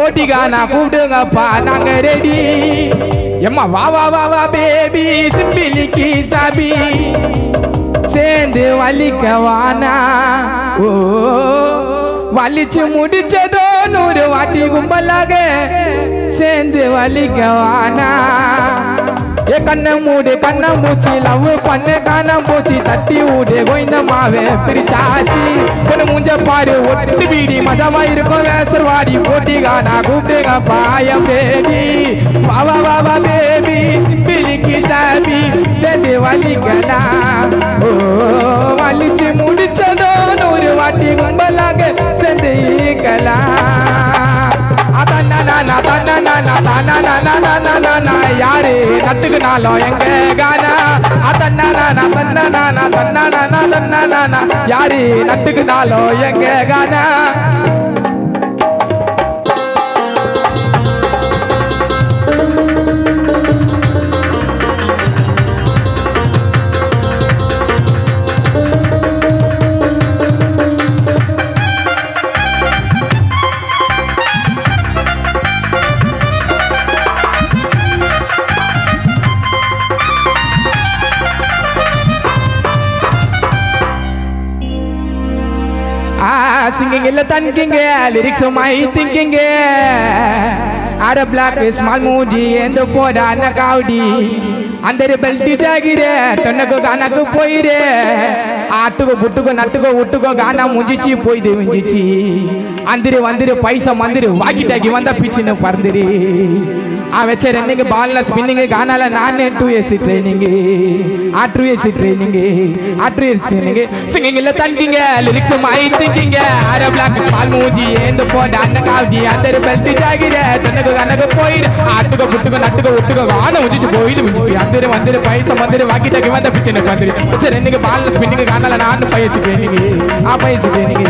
ஓட்டிகானா கூப்பிடுங்கப்பா நாங்க ரெடி எம்மா வா வா வா வா பேபி சிம்பிலிக்கு சாபி சேர்ந்து வலிக்கவானா ஓ வலிச்சு முடிச்சதோ 100 வாட்டி கும்பலாக சேர்ந்து வலிக்கவானா ஏ கண்ண மூடு கண்ண மூச்சி லவ் பண்ண காண போச்சு தட்டி ஊடு கோயிந்தமாவே பிரிச்சாச்சி பொண்ணு மூஞ்ச பாரு ஒட்டு வீடி மஜாவா இருக்கும் வேசர்வாடி போட்டிகானா கூப்பிடுங்க பாயம் பேபி வா வா வா வா பேபி சிம்பிலிக்கு சாபி சேர்ந்து வலிக்கலாம் ஓ வலிச்சு முடிச்சதோ 100 வாட்டி கும்பலாக சேர்ந்து யாரு நத்துக்குனாலும் எங்க கானா யாரு நத்துக்குனாலும் எங்க கானா singing illa thinking lyrics of my thinking are black small moody and the poda na gaudi andere belti jagire tonnago ganaku poire aatugo buttugo nattugo uttugo gana munjichi poide munjichi andire vandire paisa mandire vagitagi vanda pichinu pardiri ಆ ವೆಚ್ಚ running ಬಾಲ್ನ spinning ಗಾನಲ್ಲ ನಾನೇ 2 years training ಆ 2 years training ಆ 2 years training singing ಇಲ್ಲ ತನ್ಕಿಂಗ್ lyrics ಮೈ thinking ಆರ block small ಮೂಜಿ ಎಂದು ಪೋಡ ಅನ್ನ ಕಾವ್ಜಿ ಅಂದರೆ ಬೆಲ್ತಿ ಜಾಗಿರೆ ತನಗ ಗನಗ ಪೋಯಿರ ಆಟುಗ ಬುಟ್ಟುಗ ನಟ್ಟುಗ ಉಟ್ಟುಗ ಗಾನ ಮುಜಿಚು ಪೋಯಿಲು ಮುಜಿಚು ಅಂದರೆ ಒಂದರೆ ಪೈಸ ಮಂದರೆ ವಾಕಿಟಗೆ ಬಂದ ಪಿಚ್ಚಿನ ಬಂದ್ರಿ ವೆಚ್ಚ ರನ್ನಿಂಗ್ ಬಾಲ್ನ ಸ್ಪಿನ್ನಿಂಗ್ ಗಾನಲ್ಲ ನಾನು 5 years ಟ್ರೈನಿಂಗ್ ಆ 5 years ಟ್ರೈನಿಂಗ್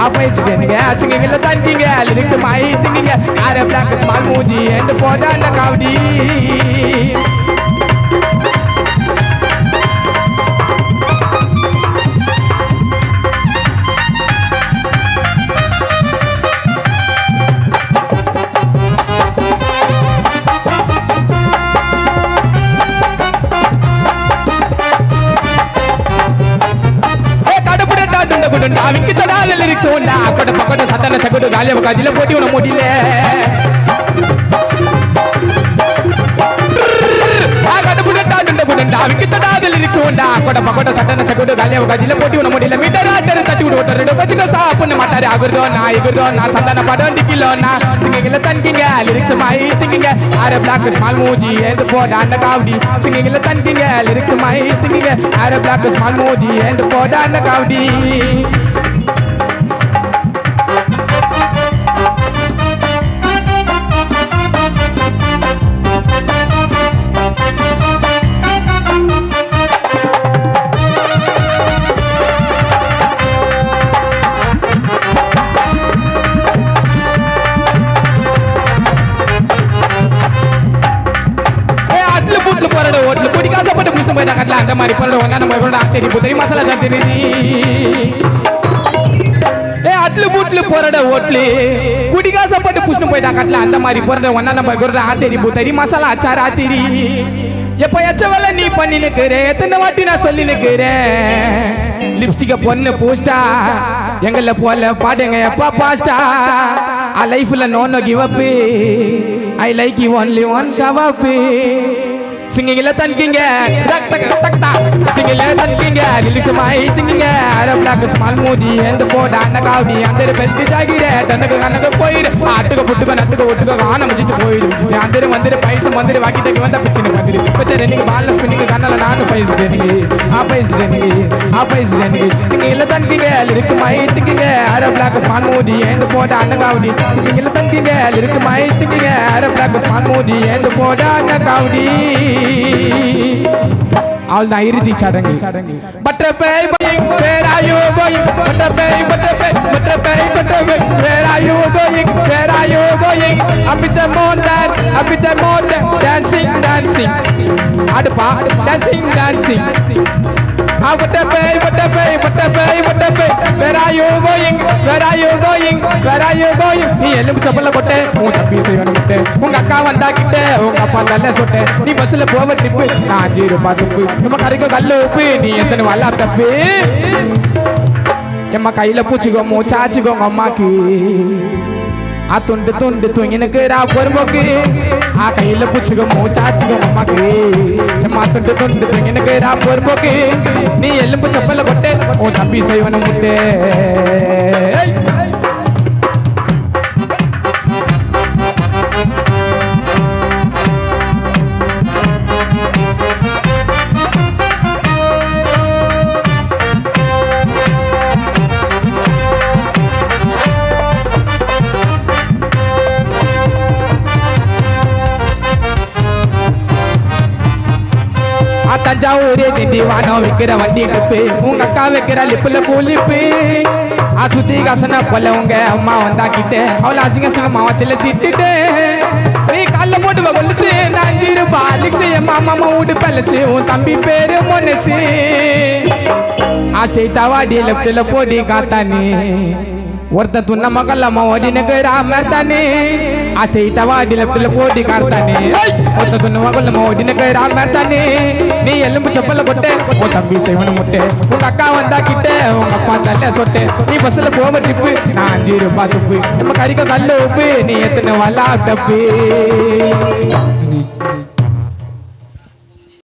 ಆ 5 years ಟ್ರೈನಿಂಗ್ ಸಿಂಗಿಂಗ್ ಇಲ್ಲ ತನ್ಕಿಂಗ್ ಲಿರಿಕ್ಸ್ ಮೈ ಥಿಂಕಿಂಗ್ ಆರ ಬ್ಲಾಕ್ ಸ್ಮಾಲ್ ಮೂಜಿ ಎಂದು ಪೋಡ Kaudi Aviki tada lyrics onda akoda pakoda satana sagodu galia vakadile poti una modile aviki tada lyrics onda akoda pakoda satana sagodu galia vakadile poti una modile mitara tere tati udu otaru bachika saapune matare agurdo na sandana padandi kilona singing la thinking lyrics my thinking are black small moji and poda na kaudi singing la thinking lyrics my thinking are black small moji and poda na kaudi அந்த மாதிரி பரட ஒண்ணா நம்ம இவரோட ஆத்தேரி புத்தரி மசாலா சாத்தேரி ஏ அட்ல பூட்ல போறட ஓட்லி குடிகாசப்பட்டு புஷ்ணு போய்டா கட்ல அந்த மாதிரி போறட ஒண்ணா நம்ம இவரோட ஆத்தேரி புத்தரி மசாலா அச்சார் ஆத்தேரி எப்ப எச்சவல நீ பண்ணி நிக்கறே எத்தனை வாட்டி நான் சொல்லி நிக்கறேன் லிப்ஸ்டிக்க பொண்ணு போஸ்டா எங்கல போல பாடுங்க எப்பா பாஸ்டா ஆ லைஃப்ல no give up I like you only one cow up Singing la thinking tak tak tak tak singing la thinking lyrics my thinking are black small moji and poda na kaudi andere belti jagire tanaga ganaga poire aatuga puttuga nattuga uttuga gaana mujichu poire andere mandire paisa mandire vakitagi vanda pichinu bandiri pecha renning ball spinning ganala naanu 5 years training a 5 years training a 5 years training singing la thinking lyrics my thinking are black small moji and poda na kaudi singing la thinking lyrics my thinking are black small moji and poda na kaudi all the iridi chadangi butterfly where are you going butterfly where are you going up with the mountain dancing adpa dancing what a pay, what a pay, what a pay, what a pay. Where are you going? Where are you going? Where are you going? நீ எலும்பு சப்பல்ல போட்டே உன் தம்பி செய்வன முட்டே உங்க அக்கா வந்தா கிட்டே உங்க அப்பா நல்ல சொட்டே நீ பஸ்ல போவ டிப்பு நான் 5 ரூபாய் துப்பு நம்ம கரைக்கு கல்லு உப்பு நீ எத்தனை வல்லா தப்பு எம்மா கையில பூச்சிக்கோமோ சாச்சிக்கோங்க அம்மாக்கு ஆ துண்டு துண்டு தூங்கினுக்கு ரா பொறுமோக்கு ஆ கையில பூச்சிக்கோமோ சாச்சிக்கோங்க அம்மாக்கு எம்மா துண்டு துண்டு தூங்கினுக்கு ரா பொறுமோக்கு நீ எலும்பு சப்பல்ல போட்டே உன் தம்பி செய்வன முட்டே தஞ்சாவூரே திண்டிவானம் வைக்கிற வண்டி நப்பு உங்க அக்கா வைக்கிற லிப்புல பூலிப்பு ஆசுத்தி கசன போல உங்க அம்மா வந்தாக்கிட்ட அவளை அசிங்க சிங்க மாவத்தில திட்டுட்டு நீ கால போட்டு கொலுசு நான் 5 ரூபாய் லிக்ஸு என் மாமா வீடு பலசு உன் தம்பி பேரு மொனசு ஆ ஸ்டேட்டா வாடி லெப்ட்ல போடி காத்தானே ஒருத்த துண்ண மகல்லம்மா ஓடினுக்கு ராமர்தானே ஆ ஸ்டேட்டா வாடி லெப்ட்ல போடி காத்தானே ஒருத்த துண்ண மகல்லம்மா ஓடினுக்கு ராமர்தானே நீ எலும்பு சப்பல்ல போட்டே உன் தம்பி செய்வன முட்டே உங்க அக்கா வந்தா கிட்டே உங்க அப்பா நல்ல சொட்டே நீ பஸ்ல போவ டிப்பு நான் 5 ரூபாய் துப்பு நம்ம கறிக்க கல்லு உப்பு நீ எத்தனை வல்லா டப்பு